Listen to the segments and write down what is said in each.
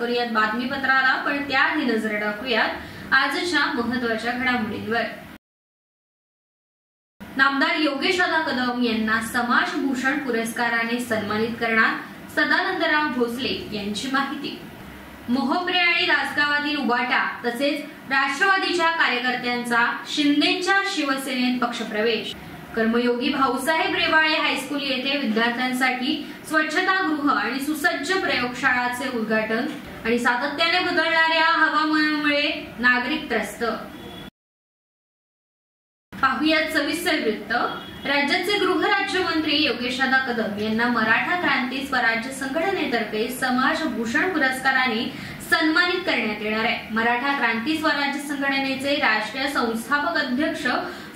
करूयात बातमीपत्राला, पण त्याआधी नजर टाकूयात आजच्या महत्त्वाच्या घडामोडींवर। नामदार योगेश दादा कदम यांना समाजभूषण पुरस्काराने सन्मानित करणार, सदानंदराव भोसले यांची माहिती। मोहप्रे आणि दासगावातील उबाटा तसेच राष्ट्रवादीच्या कार्यकर्त्यांचा शिंदेच्या शिवसेनेत पक्षप्रवेश। कर्मयोगी भाऊसाहेब रेवाळे हायस्कूल येथे विद्यार्थ्यांसाठी स्वच्छतागृह आणि सुसज्ज प्रयोगशाळाचे उद्घाटन आणि सातत्याने बदलणाऱ्या हवामानामुळे नागरिक त्रस्त। पाहुयात सविस्तर वृत्त। राज्याचे गृहराज्यमंत्री योगेश दादा कदम यांना मराठा क्रांती स्वराज्य संघटनेतर्फे समाजभूषण पुरस्काराने सन्मानित करण्यात येणार आहे। मराठा क्रांती स्वराज्य संघटनेचे राष्ट्रीय संस्थापक अध्यक्ष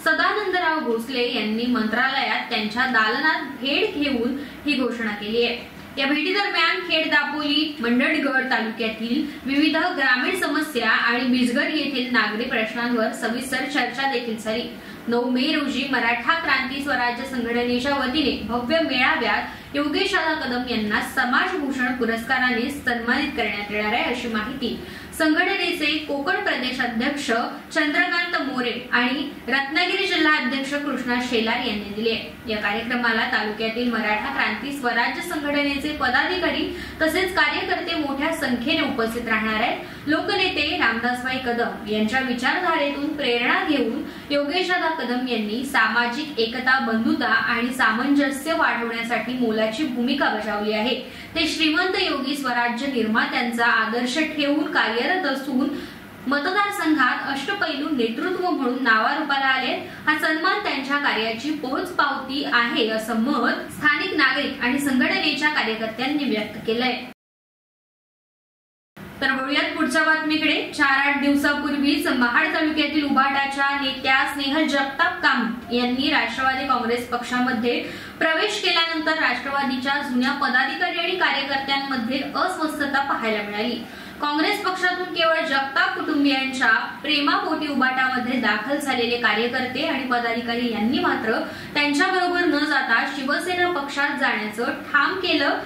सदानंदराव भोसले यांनी मंत्रालयात त्यांच्या दालनात भेट घेऊन ही घोषणा केली आहे। या भेटीदरम्यान खेड, दापोली, मंडणगड तालुक्यातील विविध ग्रामीण समस्या आणि बिजगड येथील नागरी प्रश्नांवर सविस्तर चर्चा देखील झाली। 9 मे रोजी मराठा क्रांती स्वराज्य संघटनेच्या वतीने भव्य मेळाव्यात योगेश दादा कदम यांना समाजभूषण पुरस्काराने सन्मानित करण्यात येणार आहे, अशी माहिती संघटनेचे कोकण प्रदेश अध्यक्ष चंद्रकांत मोरे आणि रत्नागिरी जिल्हा अध्यक्ष कृष्णा शेलार यांनी दिली आहे। या कार्यक्रमाला तालुक्यातील मराठा क्रांती स्वराज्य संघटनेचे पदाधिकारी तसेच कार्यकर्ते मोठ्या संख्येने उपस्थित राहणार आहेत। लोकनेते रामदासभाई कदम यांच्या विचारधारेतून प्रेरणा घेऊन योगेश दादा कदम यांनी सामाजिक एकता, बंधुता आणि सामंजस्य वाढवण्यासाठी मोलाची भूमिका बजावली आहे। ते श्रीमंत योगी स्वराज्य निर्मात्यांचा आदर्श ठेवून कार्यरत असून मतदारसंघात अष्टपैलू नेतृत्व म्हणून नावारूपाला आले। हा सन्मान त्यांच्या कार्याची पोहोचपावती आहे, असं मत स्थानिक नागरिक आणि संघटनेच्या कार्यकर्त्यांनी व्यक्त केलंय। तर वळूयात पुढच्या बातमीकडे। 4-8 दिवसापूर्वीच महाड तालुक्यातील उबाटाच्या नेत्या स्नेहल जगताप कामत यांनी राष्ट्रवादी काँग्रेस पक्षामध्ये प्रवेश केल्यानंतर राष्ट्रवादीच्या जुन्या पदाधिकारी आणि कार्यकर्त्यांमध्ये अस्वस्थता पाहायला मिळाली। काँग्रेस पक्षातून केवळ जगताप कुटुंबियांच्या प्रेमापोटी उबाटामध्ये दाखल झालेले कार्यकर्ते आणि पदाधिकारी यांनी मात्र त्यांच्याबरोबर न जाता शिवसेना पक्षात जाण्याचं ठाम केलं।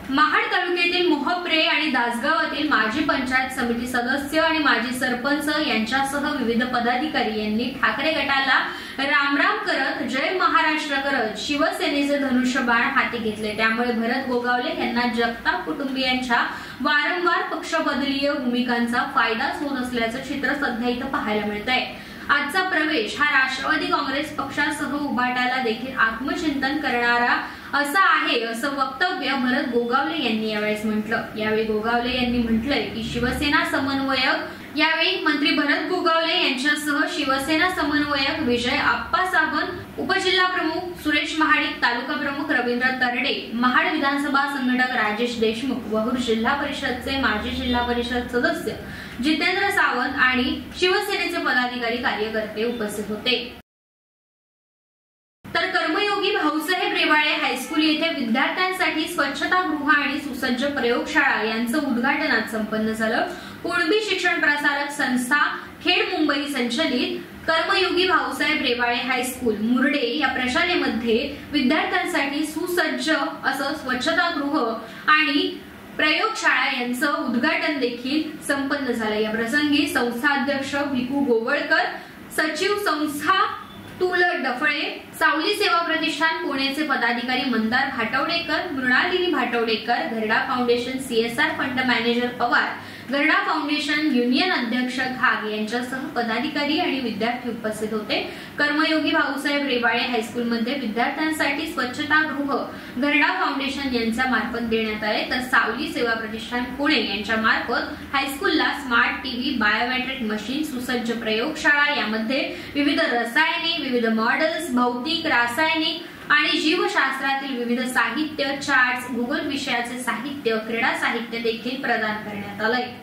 महाड तालुक्यातील मोहप्रे आणि दासगावातील माजी पंचायत समिती सदस्य आणि माजी सरपंच यांच्यासह विविध पदाधिकारी यांनी ठाकरे गटाला रामराम करत जय महाराष्ट्र करत शिवसेनेचे धनुष्यबाण हाती घेतले। त्यामुळे भरत गोगावले यांना जगताप कुटुंबियांच्या वारंवार पक्षबदलीय भूमिकांचा फायदाच होत असल्याचं चित्र सध्या इथं पाहायला मिळतंय। आजचा प्रवेश हा राष्ट्रवादी काँग्रेस पक्षासह उबाटाला देखील आत्मचिंतन करणारा असा आहे, असं वक्तव्य भरत गोगावले यांनी यावेळेस म्हटलं। यावेळी गोगावले यांनी म्हटलंय की शिवसेना समन्वयक यावेळी मंत्री भरत गोगावले यांच्यासह शिवसेना समन्वयक विजय आप्पा सावंत, उपजिल्हा प्रमुख सुरेश महाडिक, तालुका प्रमुख रवींद्र तरडे, महाड विधानसभा संघटक राजेश देशमुख, वहूर जिल्हा परिषदचे माजी जिल्हा परिषद सदस्य जितेंद्र सावंत आणि शिवसेनेचे पदाधिकारी कार्यकर्ते उपस्थित होते। तर कर्मयोगी भाऊसाहेब रेवाळे हायस्कूल येथे विद्यार्थ्यांसाठी स्वच्छतागृह आणि सुसज्ज प्रयोगशाळा यांचं उद्घाटन आज संपन्न झालं। कुणबी शिक्षण प्रसारक संस्था खेड मुंबई संचलित कर्मयोगी भाऊसाहेब रेवाळे हायस्कूल मुरडे या प्रशालेमध्ये विद्यार्थ्यांसाठी सुसज्ज असं स्वच्छतागृह आणि प्रयोगशाळा यांचं उद्घाटन देखील संपन्न झालं। या प्रसंगी संस्था अध्यक्ष भिकू गोवळकर, सचिव संस्था तुलट डफळे, सावली सेवा प्रतिष्ठान पुणेचे पदाधिकारी Mandar Bhatwadekar, Mrinalini Bhatwadekar, Gharda foundation CSR fund manager Pawar, Gharda foundation union अध्यक्ष घाग यांच्यासह पदाधिकारी आणि विद्यार्थी उपस्थित होते। कर्मयोगी भाऊसाहेब रेवाळे हायस्कूलमध्ये विद्यार्थ्यांसाठी स्वच्छतागृह घरडा फाउंडेशन यांच्या मार्फत देण्यात आले, तर सावली सेवा प्रतिष्ठान पुणे यांच्या मार्फत हायस्कूलला स्मार्ट टीव्ही, बायोमेट्रिक मशीन, सुसज्ज प्रयोगशाळा यामध्ये विविध रसायने, विविध मॉडेल्स, भौतिक, रासायनिक आणि जीवशास्त्रातील विविध साहित्य, चार्ट्स, भूगोल विषयाचे साहित्य, क्रीडा साहित्य देखील प्रदान करण्यात आलंय।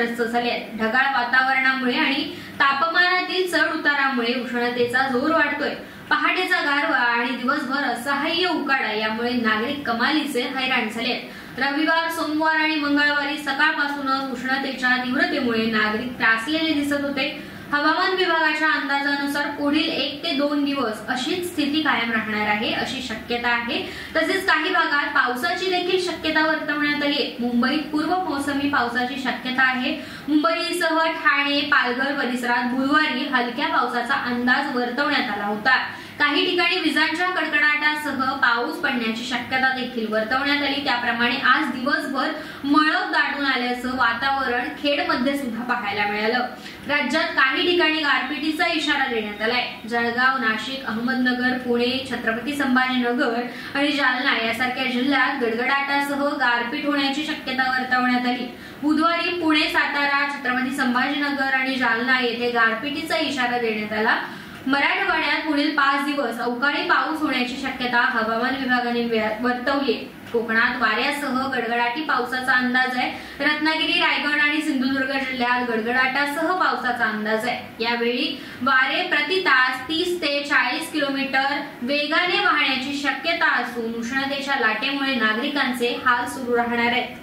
त्रस्त झाले आहेत। ढगाळ वातावरणामुळे आणि तापमानातील चढ उतारामुळे उष्णतेचा जोर वाढतोय। पहाटेचा गारवा आणि दिवसभर असह्य उकाडा यामुळे नागरिक कमालीचे हैराण झाले आहेत। रविवार, सोमवार आणि मंगळवारी सकाळपासूनच उष्णतेच्या तीव्रतेमुळे नागरिक त्रासलेले दिसत होते। हवामान विभागाच्या अंदाजानुसार पुढील 1 ते 2 दिवस अशीच स्थिती कायम राहणार आहे अशी शक्यता आहे। तसेच काही भागात पावसाची देखील शक्यता वर्तवण्यात आली आहे। मुंबईत पूर्व मोसमी पावसाची शक्यता आहे। मुंबईसह ठाणे, पालघर परिसरात बुधवारी हलक्या पावसाचा अंदाज वर्तवण्यात आला होता। काही ठिकाणी विजांच्या कडकडाटासह पाऊस पडण्याची शक्यता देखील वर्तवण्यात आली। त्याप्रमाणे आज दिवसभर मळभ दाटून आल्याचं वातावरण खेडमध्ये सुद्धा पाहायला मिळालं। राज्यात काही ठिकाणी गारपिटीचा इशारा देण्यात आलाय। जळगाव, नाशिक, अहमदनगर, पुणे, छत्रपती संभाजीनगर आणि जालना यासारख्या जिल्ह्यात गडगडाटासह गारपीट होण्याची शक्यता वर्तवण्यात आली। बुधवारी पुणे, सातारा, छत्रपती संभाजीनगर आणि जालना येथे गारपिटीचा इशारा देण्यात आला। मराठवाड्यात पुढील 5 दिवस अवकाळी पाऊस होण्याची शक्यता हवामान विभागाने वर्तवली आहे। कोकणात वाऱ्यासह गडगडाटी पावसाचा अंदाज आहे। रत्नागिरी, रायगड आणि सिंधुदुर्ग जिल्ह्यात गडगडाटासह पावसाचा अंदाज आहे। यावेळी वारे प्रति तास 30 ते 40 किलोमीटर वेगाने वाहण्याची शक्यता असून उष्णतेच्या लाटेमुळे नागरिकांचे हाल सुरू राहणार आहेत।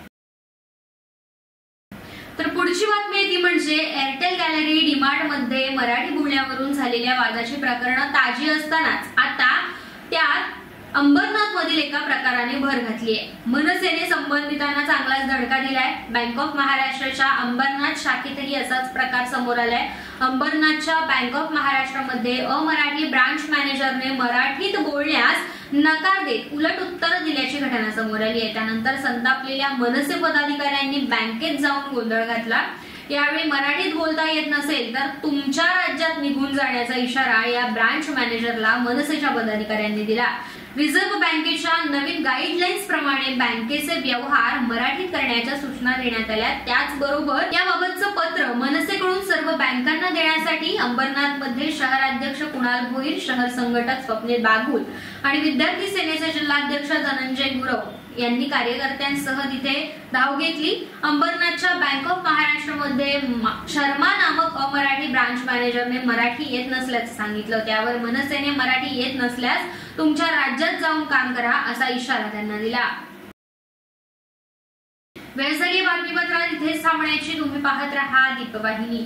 तर पुढची बातमी ती म्हणजे एअरटेल गॅलरी डीमार्ट मध्ये मराठी बोलण्यावरून झालेल्या वादाची प्रकरण ताजी असतानाच आता त्यात अंबरनाथ मधील एका प्रकाराने भर घातली आहे। मनसेने संबंधितांना चांगलाच धडका दिलाय। बँक ऑफ महाराष्ट्राच्या अंबरनाथ शाखेतही असाच प्रकार समोर आलाय। अंबरनाथच्या बँक ऑफ महाराष्ट्रामध्ये अमराठी ब्रांच मॅनेजरने मराठीत बोलण्यास नकार देत उलट उत्तर दिल्याची घटना समोर आली आहे। त्यानंतर संतापलेल्या मनसे पदाधिकाऱ्यांनी बँकेत जाऊन गोंधळ घातला। यावेळी मराठीत बोलता येत नसेल तर तुमच्या राज्यात निघून जाण्याचा इशारा या ब्रांच मॅनेजरला मनसेच्या पदाधिकाऱ्यांनी दिला। रिझर्व्ह बँकेच्या नवीन गाईडलाईन्स प्रमाणे बँकेचे व्यवहार मराठीत करण्याच्या सूचना देण्यात आल्या। त्याचबरोबर याबाबतचं पत्र मनसेकडून सर्व बँकांना देण्यासाठी अंबरनाथ मध्ये शहराध्यक्ष कुणाल भोईर, शहर संघटक स्वप्नील बागुल आणि विद्यार्थी सेनेचे जिल्हाध्यक्ष धनंजय गुरव यांनी कार्यकर्त्यांसह तिथे धाव घेतली। अंबरनाथच्या बँक ऑफ महाराष्ट्रामध्ये शर्मा नामक अमराठी ब्रांच मॅनेजरने मराठी येत नसल्याचं सांगितलं। त्यावर मनसेने मराठी येत नसल्यास तुमच्या राज्यात जाऊन काम करा असा इशारा त्यांना दिला। वेळ झाली बातमीपत्रात इथेच थांबण्याची। तुम्ही पाहत रहा दीपवाहिनी।